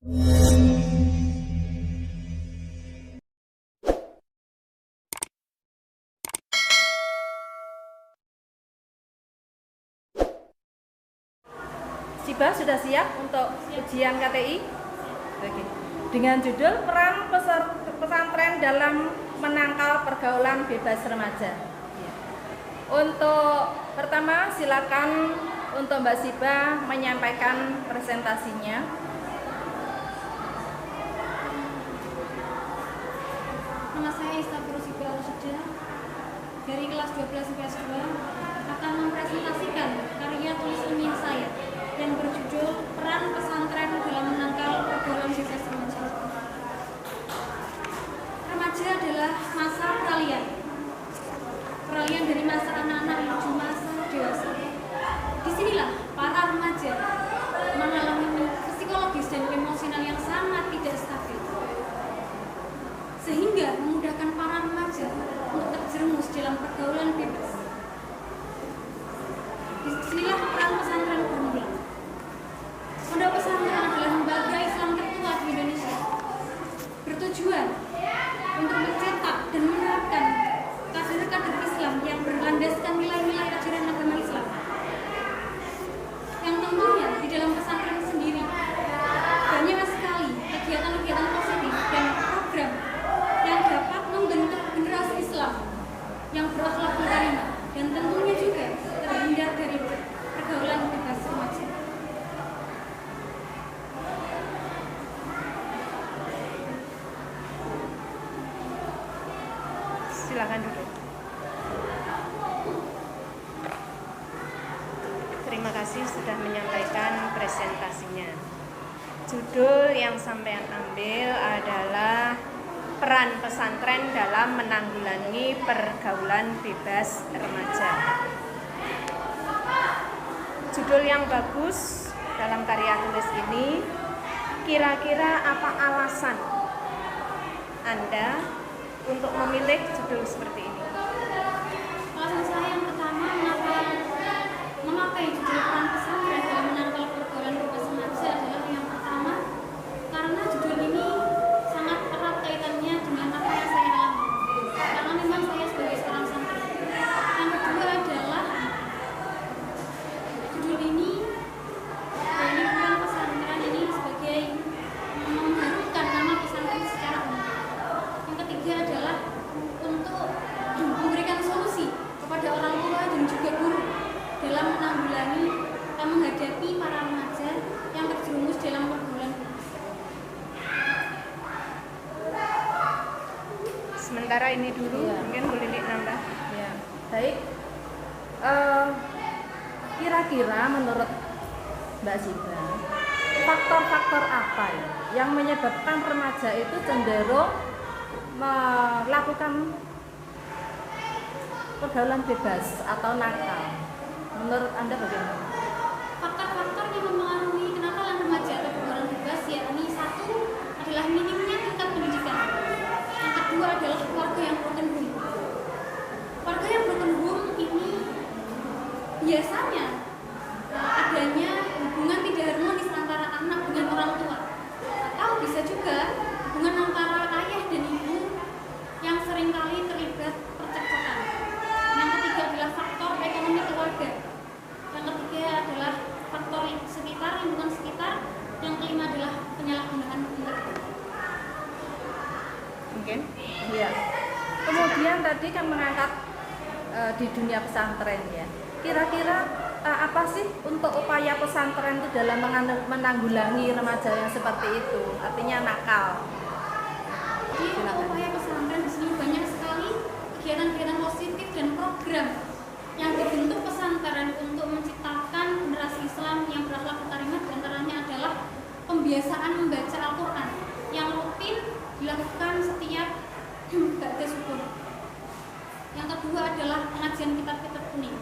Siba sudah siap untuk ujian KTI? Oke. Dengan judul peran pesantren dalam menangkal pergaulan bebas remaja. Untuk pertama silakan untuk Mbak Siba menyampaikan presentasinya. Nama saya Istaghfirullah Siba Al-Suda dari kelas 12 IPS 2 akan mempresentasikan karya tulis ilmiah saya yang berjudul Peran Pesantren dalam Menangkal Pergaulan Bebas Remaja. Remaja adalah masa peralihan dari masa anak-anak menuju masa dewasa. Disinilah para remaja mengalami psikologis dan emosional yang sangat tidak stabil, sehingga memudahkan para remaja untuk terjerumus dalam pergaulan bebas. Disinilah peran pesantren bermula. Pondok pesantren adalah lembaga Islam tertua di Indonesia, bertujuan untuk mencetak dan menerapkan kader-kader Islam yang berlandaskan nilai-nilai ajaran agama Islam. Yang tentunya di dalam pesantren sendiri banyak sekali kegiatan-kegiatan positif dan program yang dapat membentuk generasi Islam yang berakhlak karimah dan tentunya juga terhindar dari pergaulan bebas remaja. Silakan duduk. Terima kasih sudah menyampaikan presentasinya. Judul yang sampean ambil adalah peran pesantren dalam menanggulangi pergaulan bebas remaja. Judul yang bagus dalam karya tulis ini. Kira-kira apa alasan Anda untuk memilih judul seperti ini? Alasan saya yang pertama memakai judul peran pesantren dalam menangkal pergaulan bebas remaja adalah yang pertama karena judul ini sangat erat kaitannya dengan apa yang saya alami. Karena memang saya sebagai seorang santri. Yang kedua adalah judul ini dari peran pesantren ini sebagai mengharumkan nama pesantren secara umum. Yang ketiga adalah untuk memberikan solusi kepada orang tua dan juga guru dalam menghadapi para remaja yang terjerumus dalam pergaulan bebas. Sementara ini dulu, mungkin boleh nambah. Ya, baik. Kira-kira menurut Mbak Siba, faktor-faktor apa ya yang menyebabkan remaja itu cenderung melakukan pergaulan bebas atau nakal? Menurut Anda bagaimana? Faktor-faktor yang mempengaruhi kenakalan remaja atau pergaulan bebas yakni satu adalah minimnya tingkat pendidikan. Yang kedua adalah keluarga yang broken home. Keluarga yang broken home ini biasanya adanya hubungan tidak harmonis antara anak dengan orang tua, atau bisa juga hubungan antara ayah dan ibu yang seringkali terlibat percekcokan. Yang ketiga adalah faktor ekonomi keluarga. Yang ketiga adalah faktor sekitar, lingkungan sekitar. Yang kelima adalah penyalahgunaan internet. Mungkin? Iya. Kemudian tadi kan mengangkat di dunia pesantren ya. Kira-kira apa sih untuk upaya pesantren itu dalam menanggulangi remaja yang seperti itu? Artinya nakal. Jadi upaya pesantren di sini banyak sekali kegiatan-kegiatan positif dan program yang dibentuk pesantren untuk menciptakan generasi Islam yang berakhlak karimah. Di antaranya adalah pembiasaan membaca Al-Quran yang rutin dilakukan setiap ba'da subuh. Yang kedua adalah pengajian kitab-kitab kuning.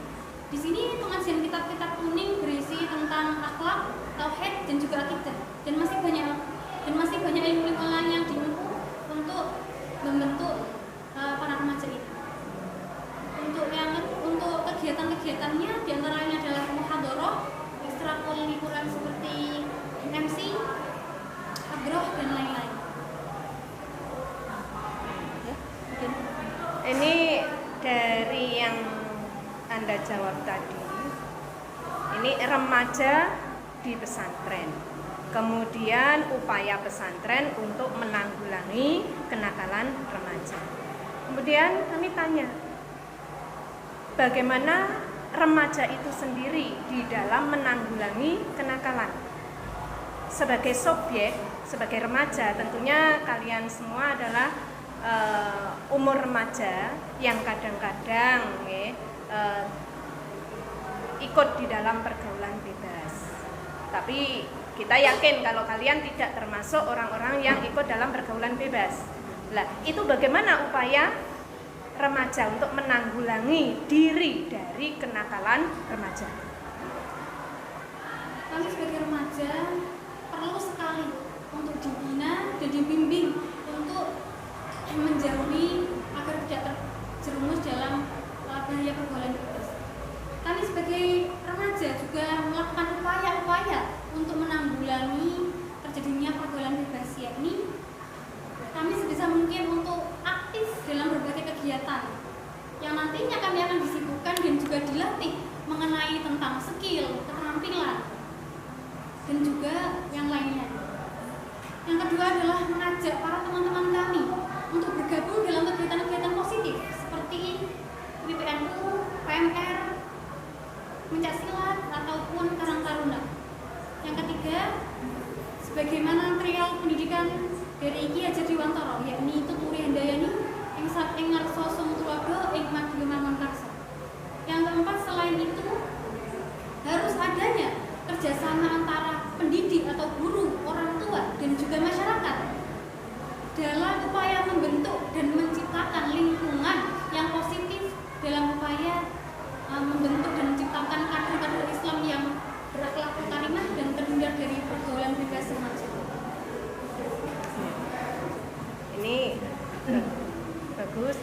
Di sini pengajian kitab-kitab kuning berisi tentang akhlak, tauhid dan juga akidah, dan masih banyak ilmu-ilmu lain yang ditempuh untuk membentuk para remaja ini. Untuk kegiatan-kegiatannya diantaranya adalah muhadharah, ekstrakurikuler seperti MC, Ini dari yang Anda jawab tadi. Ini remaja di pesantren. Kemudian upaya pesantren untuk menanggulangi kenakalan remaja. Kemudian kami tanya, bagaimana remaja itu sendiri di dalam menanggulangi kenakalan? Sebagai subjek, sebagai remaja, tentunya kalian semua adalah umur remaja yang kadang-kadang ikut di dalam pergaulan bebas. Tapi kita yakin kalau kalian tidak termasuk orang-orang yang ikut dalam pergaulan bebas. Lah, itu bagaimana upaya remaja untuk menanggulangi diri dari kenakalan remaja? Kami sebagai remaja perlu sekali untuk dibina dan dibimbing untuk menjauhi agar tidak terjerumus dalam bahaya pergaulan bebas. Kami sebagai remaja juga melakukan upaya-upaya untuk menanggulangi terjadinya pergaulan bebas, yakni kami sebisa mungkin untuk aktif dalam berbagai kegiatan yang nantinya kami akan disibukkan dan juga dilatih mengenai tentang skill, keterampilan, dan juga yang lainnya. Yang kedua adalah mengajak para teman-teman kami untuk bergabung dalam kegiatan-kegiatan positif seperti WPNU, PMR, Pencaksilat, ataupun Karang Taruna. Yang ketiga, sebagaimana material pendidikan dari Ki Hajar Dewantara, yakni Tuturi Handayani, ing saking ngarsa Sumtuwaga ing Madya Mangunkarsa. Yang keempat, selain itu harus adanya kerjasama antara pendidik atau guru, orang tua, dan juga masyarakat dalam upaya membentuk dan menciptakan lingkungan yang positif dalam upaya membentuk dan menciptakan kader-kader Islam yang berakhlak karimah dan terhindar dari pergaulan bebas remaja. Ini bagus.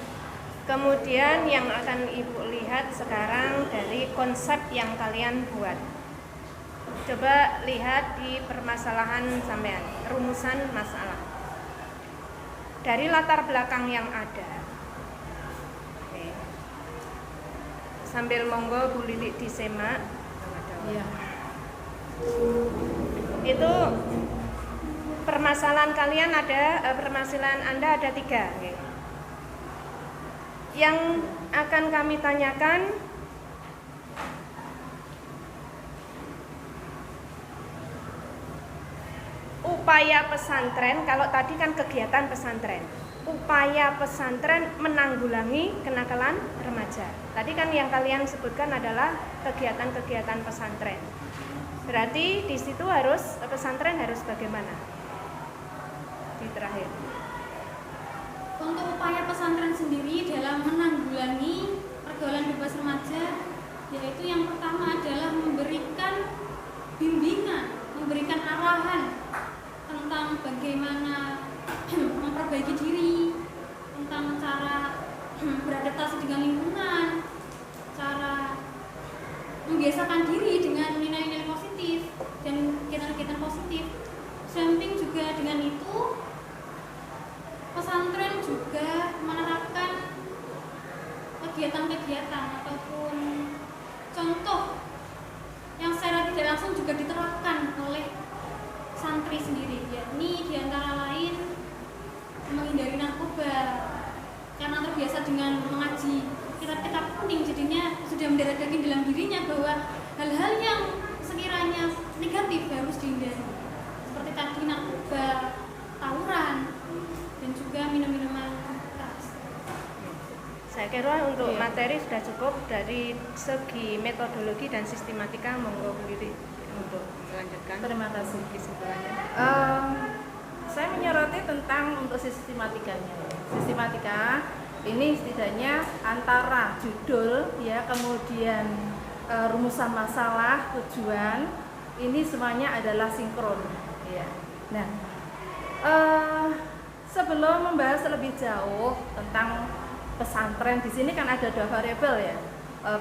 Kemudian yang akan Ibu lihat sekarang dari konsep yang kalian buat. Coba lihat di permasalahan sampean, rumusan masalah. Dari latar belakang yang ada. Oke. Sambil monggo Bu Lili disemak. Iya. Itu permasalahan kalian ada, permasalahan Anda ada 3. Oke. Yang akan kami tanyakan, upaya pesantren, kalau tadi kan kegiatan pesantren, upaya pesantren menanggulangi kenakalan remaja. Tadi kan yang kalian sebutkan adalah kegiatan-kegiatan pesantren. Berarti di situ harus pesantren harus bagaimana? Di terakhir. Untuk upaya pesantren sendiri dalam menanggulangi pergaulan bebas remaja, yaitu yang pertama adalah memberikan bimbingan, memberikan arahan tentang bagaimana memperbaiki diri, tentang cara beradaptasi dengan lingkungan, cara membiasakan diri dengan nilai-nilai positif dan kegiatan-kegiatan positif. Samping juga dengan itu, pesantren juga menerapkan kegiatan-kegiatan ataupun contoh yang secara tidak langsung juga diterapkan oleh santri sendiri, yakni diantara lain menghindari narkoba karena terbiasa dengan mengaji kitab-kitab kuning, jadinya sudah mendarah daging dalam dirinya bahwa hal-hal yang sekiranya negatif harus dihindari, seperti tadi narkoba, tawuran, dan juga minum-minuman keras. Saya kira untuk materi sudah cukup. Dari segi metodologi dan sistematika, monggo Bu Lili untuk melanjutkan. Terima kasih. Kesimpulannya. Saya menyoroti tentang untuk sistematikanya. Sistematika ini setidaknya antara judul, ya, kemudian rumusan masalah, tujuan, ini semuanya adalah sinkron. Ya. Nah, sebelum membahas lebih jauh tentang pesantren, di sini kan ada 2 variabel, ya,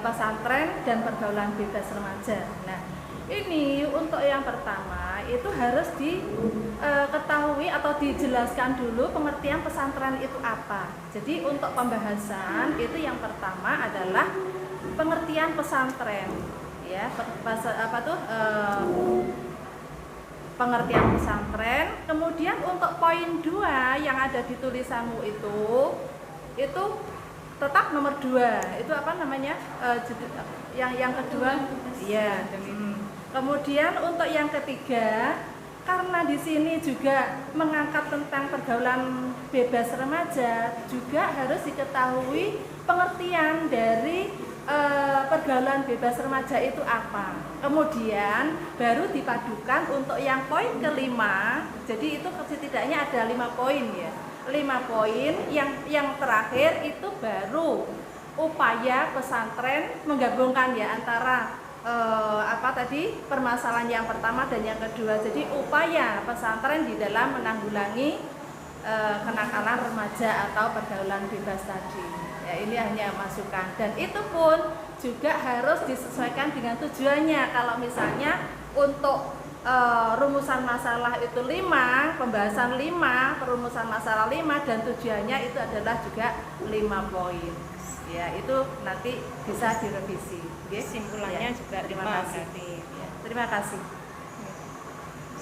pesantren dan pergaulan bebas remaja. Nah, ini untuk yang pertama itu harus diketahui atau dijelaskan dulu pengertian pesantren itu apa. Jadi untuk pembahasan itu yang pertama adalah pengertian pesantren, ya, pengertian pesantren. Kemudian untuk poin 2 yang ada di tulisanmu itu tetap nomor 2. Itu apa namanya? Yang kedua, iya. Kemudian untuk yang ketiga, karena di sini juga mengangkat tentang pergaulan bebas remaja, juga harus diketahui pengertian dari pergaulan bebas remaja itu apa. Kemudian baru dipadukan untuk yang poin kelima. Jadi itu setidaknya ada 5 poin ya. 5 poin yang terakhir itu baru upaya pesantren menggabungkan ya antara permasalahan yang pertama dan yang kedua. Jadi upaya pesantren di dalam menanggulangi kenakalan remaja atau pergaulan bebas tadi. Ya, ini hanya masukan dan itu pun juga harus disesuaikan dengan tujuannya. Kalau misalnya untuk rumusan masalah itu 5, pembahasan 5, perumusan masalah 5 dan tujuannya itu adalah juga 5 poin. Ya, itu nanti bisa direvisi. Kesimpulannya ya, juga terima 5 kasih. berarti. Ya, terima kasih.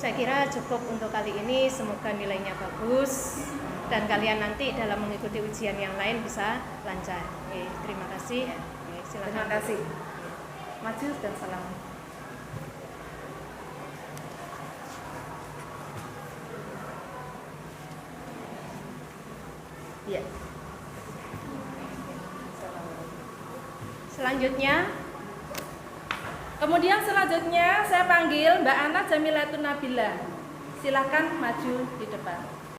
Saya kira cukup untuk kali ini, semoga nilainya bagus dan kalian nanti dalam mengikuti ujian yang lain bisa lancar. Terima kasih. Silakan. Terima kasih. Maju dan salam. Ya. Selanjutnya saya panggil Mbak Ana Jamilatun Nabila. Silakan maju di depan.